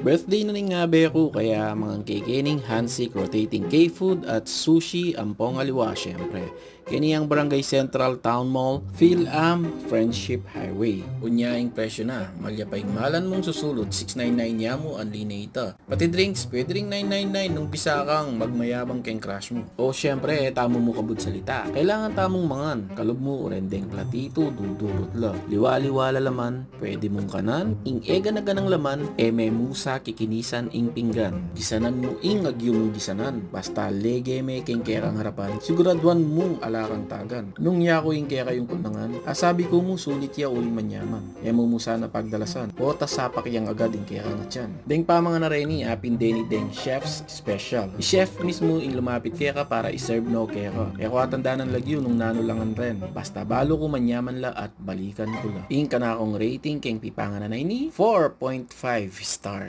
Birthday na ning nga beko kaya mga kikining handshake rotating K-food at sushi ampong aliwa syempre. Kini ang Barangay Central Town Mall, Phil-Am Friendship Highway. Unyaing presyo na, malyapay malan mong susulod 699 niya mo unli na ita. Pati drinks, pwede ring 999 nung bisa kang magmayabang keng crush mo. O syempre, tamo mo kabud salita. Kailangan tamong mangan, kalob mo rendeng platito, dudurot la. Liwaliwala laman, pwede mong kanan, ing ega na ganang laman, eme musa kikinisan ing pinggan. Gisanan mo ing agyo mong gisanan. Basta lege me keng kerang harapan, siguraduan mong alakang tagan. Nung yako ing kera yung kundangan, asabi ko mo sulit ya uling manyaman. Emo mo sana pagdalasan. O tasapak yang agad ing kera nga tiyan. Deng pa mga nareni, apin deni deng chef's special. Chef mismo ing lumapit kera para iserve no kera. Eko atandanan lagyo nung nanulangan ren. Basta balo ko manyaman la at balikan ko la. Ing kanakong rating keng pipangan na ni 4.5 stars.